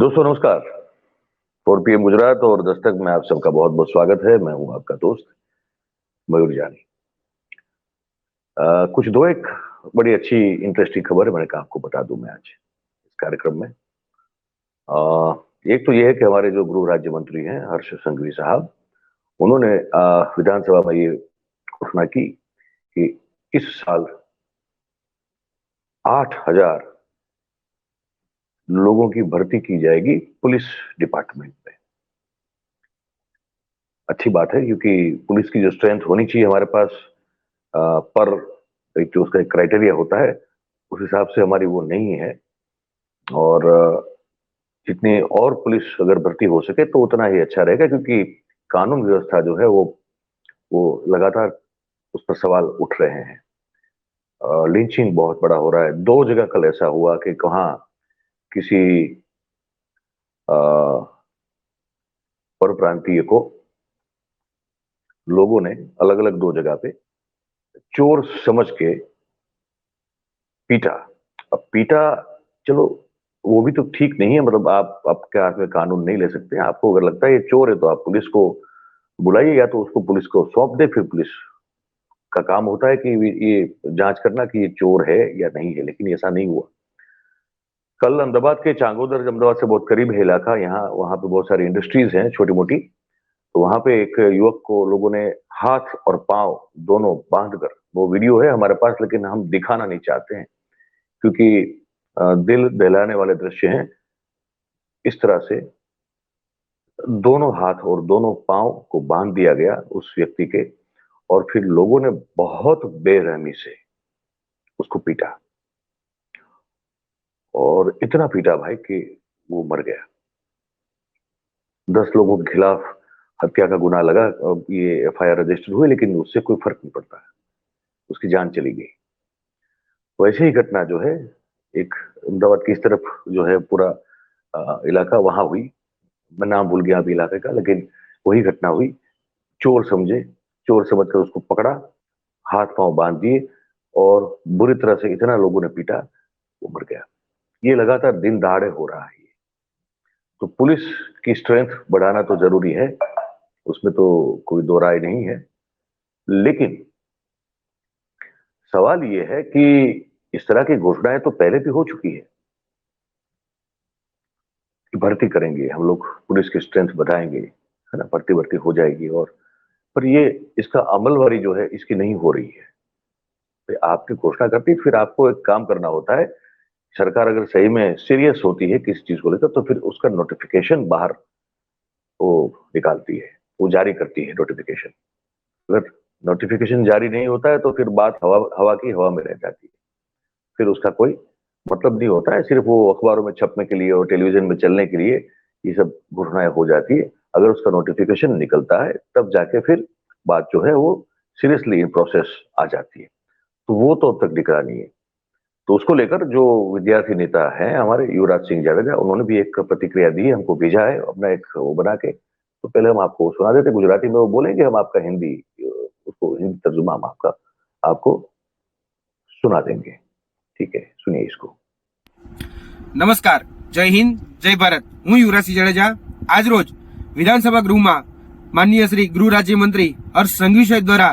दोस्तों नमस्कार। 4 PM गुजरात और दस्तक में आप सबका बहुत बहुत स्वागत है। मैं हूं आपका दोस्त मयूर जानी। कुछ दो एक बड़ी अच्छी इंटरेस्टिंग खबर है, मैंने कहा आपको बता दूं मैं आज इस कार्यक्रम में। एक तो ये है कि हमारे जो गृह राज्य मंत्री हैं हर्ष संघवी साहब, उन्होंने विधानसभा में ये घोषणा की कि इस साल 8,000 लोगों की भर्ती की जाएगी पुलिस डिपार्टमेंट में। अच्छी बात है क्योंकि पुलिस की जो स्ट्रेंथ होनी चाहिए हमारे पास पर एक जो उसका एक क्राइटेरिया होता है उस हिसाब से हमारी वो नहीं है। और जितनी और पुलिस अगर भर्ती हो सके तो उतना ही अच्छा रहेगा, क्योंकि कानून व्यवस्था जो है वो लगातार उस पर सवाल उठ रहे हैं। लिंचिंग बहुत बड़ा हो रहा है। 2 जगह कल ऐसा हुआ कि कहाँ किसी पर प्रांतीय को लोगों ने अलग अलग 2 जगह पे चोर समझ के पीटा। अब पीटा, चलो वो भी तो ठीक नहीं है। मतलब आप आपके हाथ में कानून नहीं ले सकते। आपको अगर लगता है ये चोर है तो आप पुलिस को बुलाइए, या तो उसको पुलिस को सौंप दे। फिर पुलिस का काम होता है कि ये जांच करना कि ये चोर है या नहीं है, लेकिन ऐसा नहीं हुआ। कल अहमदाबाद के चांगोदर, अहमदाबाद से बहुत करीब है इलाका, यहाँ वहां पे बहुत सारी इंडस्ट्रीज हैं छोटी मोटी। तो वहां पे एक युवक को लोगों ने हाथ और पांव दोनों बांध कर, वो वीडियो है हमारे पास लेकिन हम दिखाना नहीं चाहते हैं क्योंकि दिल दहलाने वाले दृश्य हैं। इस तरह से दोनों हाथ और दोनों पांव को बांध दिया गया उस व्यक्ति के, और फिर लोगों ने बहुत बेरहमी से उसको पीटा, और इतना पीटा भाई कि वो मर गया। 10 लोगों के खिलाफ हत्या का गुनाह लगा। अब ये FIR रजिस्टर हुई लेकिन उससे कोई फर्क नहीं पड़ता, उसकी जान चली गई। वैसे ही घटना जो है एक अहमदाबाद की इस तरफ जो है पूरा इलाका वहां हुई। मैं नाम भूल गया अभी इलाके का, लेकिन वही घटना हुई। चोर समझे, चोर समझकर उसको पकड़ा, हाथ पांव बांध दिए और बुरी तरह से इतना लोगों ने पीटा वो मर गया। ये लगातार दिन दहाड़े हो रहा है। तो पुलिस की स्ट्रेंथ बढ़ाना तो जरूरी है, उसमें तो कोई दो राय नहीं है। लेकिन सवाल ये है कि इस तरह की घोषणाएं तो पहले भी हो चुकी है कि भर्ती करेंगे हम लोग, पुलिस की स्ट्रेंथ बढ़ाएंगे, है ना, भर्ती हो जाएगी। और पर ये इसका अमलवारी जो है इसकी नहीं हो रही है। तो आपकी घोषणा करती, फिर आपको एक काम करना होता है। सरकार अगर सही में सीरियस होती है किसी चीज को लेकर तो फिर उसका नोटिफिकेशन बाहर वो निकालती है, वो जारी करती है नोटिफिकेशन। अगर नोटिफिकेशन जारी नहीं होता है तो फिर बात हवा हवा की हवा में रह जाती है। फिर उसका कोई मतलब नहीं होता है। सिर्फ वो अखबारों में छपने के लिए और टेलीविजन में चलने के लिए ये सब घोषणाएं हो जाती है। अगर उसका नोटिफिकेशन निकलता है तब जाके फिर बात जो है वो सीरियसली इन प्रोसेस आ जाती है। तो वो तो अब तक दिख रहा नहीं है। तो उसको लेकर जो विद्यार्थी नेता हैं हमारे युवराज सिंह जाडेजा, उन्होंने भी एक प्रतिक्रिया दी है, हमको भेजा है अपना एक वो बना के। तो पहले हम आपको सुना देते गुजराती में, वो बोलेंगे, हम आपका हिंदी उसको हिंदी तर्जुमा हम आपका आपको सुना देंगे। ठीक है, सुनिए इसको। नमस्कार, जय हिंद, जय भारत। હું યુવરાજસિંહ જાડેજા આજ રોજ વિધાનસભા ગૃહમાં માનનીય શ્રી ગૃહ રાજ્યમંત્રી હર્ષ સંઘવી સાહેબ દ્વારા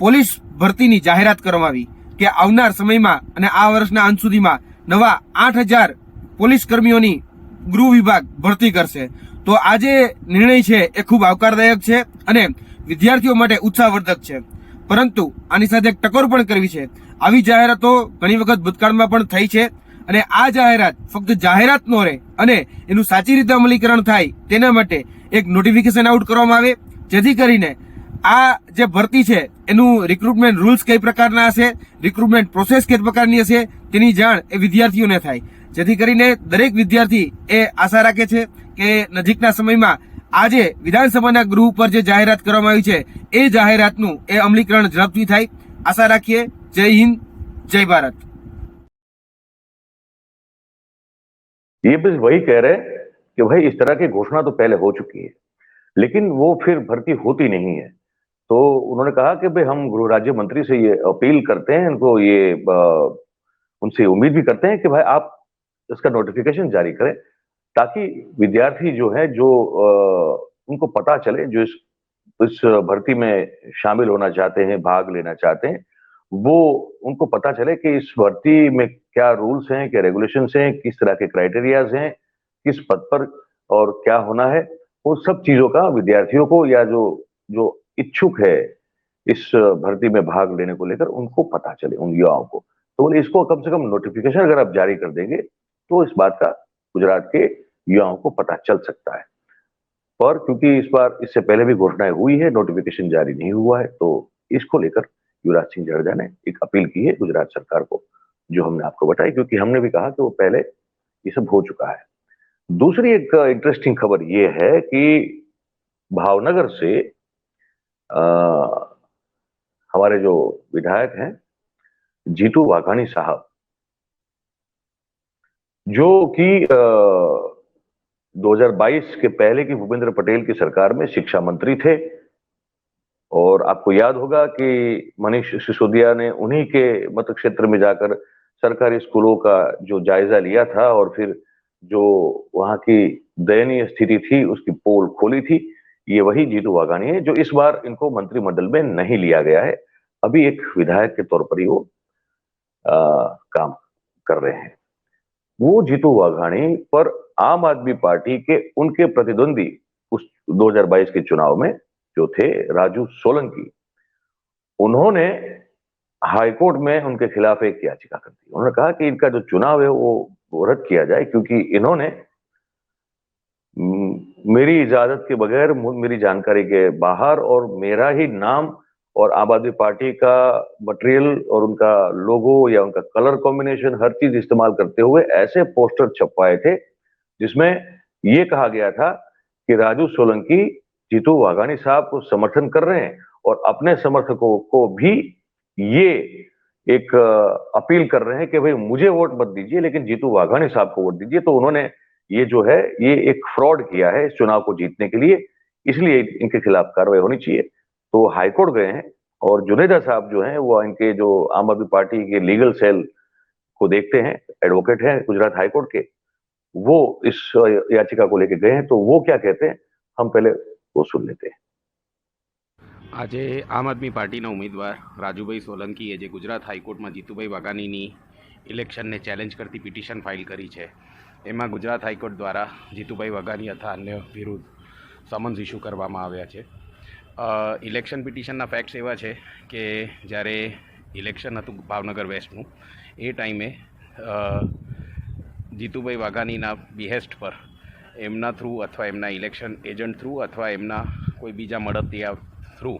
પોલીસ ભરતીની જાહેરાત કરવામાં આવી કે આવનાર સમયમાં અને આ વર્ષના અંત સુધીમાં નવા 8,000 પોલીસ કર્મીઓની ગૃહ વિભાગ ભરતી કરશે। તો આ જે નિર્ણય છે એ ખૂબ આવકારદાયક છે અને વિદ્યાર્થીઓ માટે ઉત્સાહવર્ધક છે, પરંતુ આની સાથે એક ટકોર પણ કરવી છે। આવી જાહેરાતો ઘણી વખત ભૂતકાળમાં પણ થઈ છે અને આ જાહેરાત ફક્ત જાહેરાત ન રહે અને એનું સાચી રીતે અમલીકરણ થાય તેના માટે એક નોટિફિકેશન આઉટ કરવામાં આવે, જેથી કરીને આ જે ભરતી છે એનું રિક્રુટમેન્ટ રૂલ્સ કઈ પ્રકારના હશે, રિક્રુટમેન્ટ પ્રોસેસ કઈ પ્રકારની હશે તેની જાણ એ વિદ્યાર્થીઓને થાય, જેથી કરીને દરેક વિદ્યાર્થી એ આશા રાખે છે કે નજીકના સમયમાં આજે વિધાનસભાના ગૃહ ઉપર જે જાહેરાત કરવામાં આવી છે એ જાહેરાતનું એ અમલીકરણ ઝડપથી થાય। આશા રાખીએ। જય હિન્દ, જય ભારત। ये बस वही कह रहे हैं कि भाई इस तरह की घोषणा तो पहले हो चुकी है लेकिन वो फिर भर्ती होती नहीं है। तो उन्होंने कहा कि भाई हम गृह राज्य मंत्री से ये अपील करते हैं, इनको ये उनसे उम्मीद भी करते हैं कि भाई आप इसका नोटिफिकेशन जारी करें ताकि विद्यार्थी जो है जो उनको पता चले, जो इस भर्ती में शामिल होना चाहते हैं, भाग लेना चाहते हैं, वो उनको पता चले कि इस भर्ती में क्या रूल्स हैं, क्या रेगुलेशंस हैं, किस तरह के क्राइटेरियाज हैं, किस पद पर और क्या होना है। वो सब चीजों का विद्यार्थियों को या जो जो इच्छुक है इस भर्ती में भाग लेने को लेकर उनको पता चले, उन युवाओं को। तो बोले इसको कम से कम नोटिफिकेशन अगर आप जारी कर देंगे तो इस बात का गुजरात के युवाओं को पता चल सकता है। पर क्योंकि इस बार इससे पहले भी घोषणाएं हुई है, नोटिफिकेशन जारी नहीं हुआ है, तो इसको लेकर युवराज सिंह जडेजा ने एक अपील की है गुजरात सरकार को, जो हमने आपको बताई, क्योंकि हमने भी कहा कि वो पहले ये सब हो चुका है। दूसरी एक इंटरेस्टिंग खबर ये है कि भावनगर से हमारे जो विधायक हैं जीतू वाघानी साहब, जो कि 2022 के पहले की भूपेंद्र पटेल की सरकार में शिक्षा मंत्री थे, और आपको याद होगा कि मनीष सिसोदिया ने उन्हीं के मत क्षेत्र में जाकर सरकारी स्कूलों का जो जायजा लिया था और फिर जो वहां की दयनीय स्थिति थी उसकी पोल खोली थी। ये वही जीतू वाघानी है, जो इस बार इनको मंत्रिमंडल में नहीं लिया गया है। अभी एक विधायक के तौर पर ही वो काम कर रहे हैं। वो जीतू वाघानी पर आम आदमी पार्टी के उनके प्रतिद्वंदी उस 2022 के चुनाव में जो थे राजू सोलंकी, उन्होंने हाईकोर्ट में उनके खिलाफ एक याचिका कर दी। उन्होंने कहा कि इनका जो चुनाव है वो रद्द किया जाए, क्योंकि इन्होंने मेरी इजाजत के बगैर, मेरी जानकारी के बाहर और मेरा ही नाम और आम आदमी पार्टी का मटेरियल और उनका लोगो या उनका कलर कॉम्बिनेशन हर चीज इस्तेमाल करते हुए ऐसे पोस्टर छपवाए थे जिसमें ये कहा गया था कि राजू सोलंकी जीतू वाघानी साहब को समर्थन कर रहे हैं और अपने समर्थकों को भी ये एक अपील कर रहे हैं कि भाई मुझे वोट मत दीजिए लेकिन जीतू वाघानी साहब को वोट दीजिए। तो उन्होंने ये जो है ये एक फ्रॉड किया है इस चुनाव को जीतने के लिए, इसलिए इनके खिलाफ कार्रवाई होनी चाहिए। तो हाईकोर्ट गए हैं और जुनेदा साहब जो हैं वो इनके जो आम आदमी पार्टी के लीगल सेल को देखते हैं, एडवोकेट हैं गुजरात हाईकोर्ट के, वो इस याचिका को लेकर गए हैं। तो वो क्या कहते हैं हम पहले वो सुन लेते हैं। આજે આમ આદમી પાર્ટીના ઉમેદવાર રાજુભાઈ સોલંકીએ જે ગુજરાત હાઈકોર્ટમાં જીતુભાઈ વાઘાણીની ઇલેક્શનને ચેલેન્જ કરતી પિટિશન ફાઇલ કરી છે, એમાં ગુજરાત હાઈકોર્ટ દ્વારા જીતુભાઈ વાઘાણી તથા અન્ય વિરુદ્ધ સમન્સ ઇસ્યુ કરવામાં આવ્યા છે। ઇલેક્શન પિટિશનના ફેક્ટ્સ એવા છે કે જ્યારે ઇલેક્શન હતું ભાવનગર વેસ્ટનું, એ ટાઈમે જીતુભાઈ વાઘાણીના બિહેસ્ટ પર એમના થ્રુ અથવા એમના ઇલેક્શન એજન્ટ થ્રુ અથવા એમના કોઈ બીજા મળતિયા થ્રુ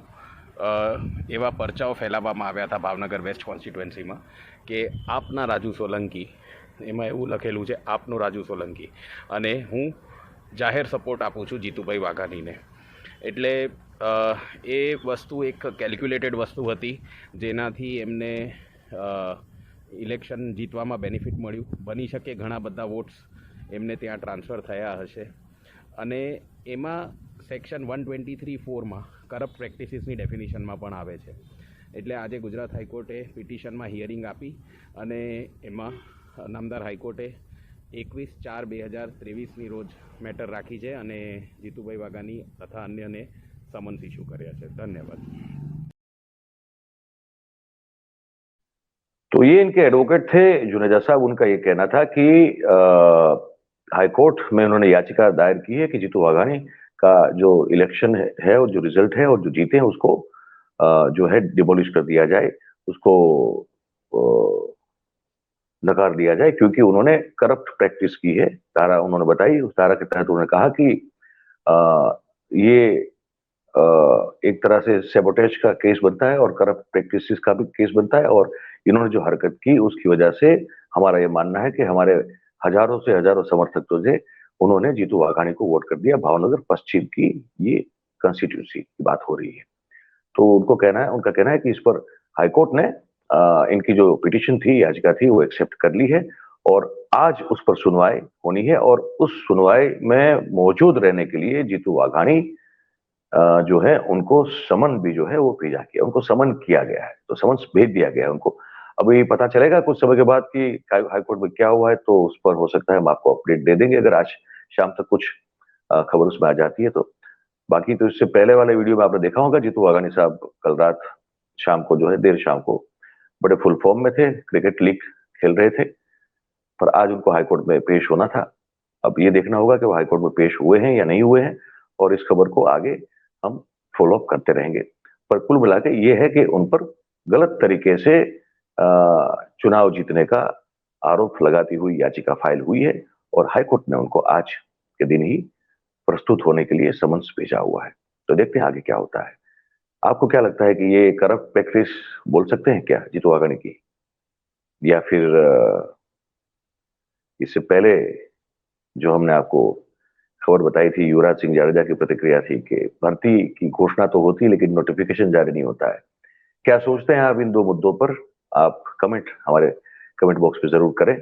એવા પરચાઓ ફેલાવવામાં આવ્યા હતા ભાવનગર વેસ્ટ કોન્સ્ટિટ્યુએન્સીમાં કે આપના રાજુ સોલંકી, એમાં એવું લખેલું છે આપનો રાજુ સોલંકી, અને હું જાહેર સપોર્ટ આપું છું જીતુભાઈ વાઘાણીને। એટલે એ વસ્તુ એક કેલ્ક્યુલેટેડ વસ્તુ હતી જેનાથી એમને ઇલેક્શન જીતવામાં બેનિફિટ મળ્યું। બની શકે ઘણા બધા વોટ્સ એમને ત્યાં ટ્રાન્સફર થયા હશે, અને એમાં સેક્શન 123(4) કરપ્ટ પ્રેક્ટિસીસની ડેફિનિશનમાં પણ આવે છે। એટલે આજે ગુજરાત હાઈકોર્ટે પિટિશનમાં હિયરિંગ આપી અને એમાં નામદાર હાઈકોર્ટે 21/4/2023ની રોજ મેટર રાખી છે અને જીતુભાઈ વાઘાણી તથા અન્યને સમન્સ ઇસ્યુ કર્યા છે। ધન્યવાદ। तो ये इनके एडवोकेट थे जुनेजा साहब। उनका ये कहना था कि हाईकोर्ट में उन्होंने याचिका दायर की है कि जीतू वाघाणी का जो इलेक्शन है और जो रिजल्ट है और जो जीते हैं उसको जो है डिमोलिश कर दिया जाए, उसको नकार दिया जाए, क्योंकि उन्होंने करप्ट प्रैक्टिस की है। धारा उन्होंने बताई, उस धारा के तहत उन्होंने कहा कि ये एक तरह से सैबोटेज का केस बनता है और करप्ट प्रैक्टिस का भी केस बनता है, और इन्होंने जो हरकत की उसकी वजह से हमारा ये मानना है कि हमारे हजारों से हजारों समर्थक जो थे उन्होंने जीतू वाघाणी को वोट कर दिया। भावनगर पश्चिम की ये कंस्टिट्यूंसी की बात हो रही है। तो उनका कहना है कि इस पर हाईकोर्ट ने इनकी जो पिटिशन थी, याचिका थी, वो एक्सेप्ट कर ली है और आज उस पर सुनवाई होनी है। और उस सुनवाई में मौजूद रहने के लिए जीतू वाघाणी जो है उनको समन भी जो है वो भेजा गया, उनको समन किया गया है, तो समन्स भेज दिया गया है उनको। अभी पता चलेगा कुछ समय के बाद कि हाईकोर्ट में क्या हुआ है, तो उस पर हो सकता है हम आपको अपडेट दे देंगे। अगर आज शाम तक कुछ खबर उसमें आ जाती है। तो बाकी तो इससे पहले वाले वीडियो में आपने देखा होगा जीतू वाघानी साहब कल रात शाम को जो है देर शाम को बड़े फुल फॉर्म में थे, क्रिकेट लीग खेल रहे थे, पर आज उनको हाईकोर्ट में पेश होना था। अब ये देखना होगा कि वो हाईकोर्ट में पेश हुए हैं या नहीं हुए हैं, और इस खबर को आगे हम फॉलो अप करते रहेंगे। पर कुल मिला के ये है कि उन पर गलत तरीके से चुनाव जीतने का आरोप लगाती हुई याचिका फाइल हुई है, और हाईकोर्ट ने उनको आज के दिन ही प्रस्तुत होने के लिए समन्स भेजा हुआ है। तो देखते हैं आगे क्या होता है। आपको क्या लगता है कि ये करप्ट प्रैक्टिस बोल सकते हैं क्या जीतू वाघानी की, या फिर इससे पहले जो हमने आपको खबर बताई थी युवराज सिंह जाडेजा की प्रतिक्रिया थी कि भर्ती की घोषणा तो होती है लेकिन नोटिफिकेशन जारी नहीं होता है। क्या सोचते हैं आप इन दो मुद्दों पर? आप कमेंट हमारे कमेंट बॉक्स में जरूर करें,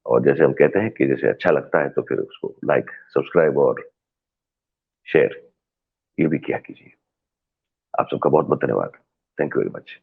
और जैसे हम कहते हैं कि जैसे अच्छा लगता है तो फिर उसको लाइक, सब्सक्राइब और शेयर ये भी किया कीजिए। आप सबका बहुत बहुत धन्यवाद। Thank you very much.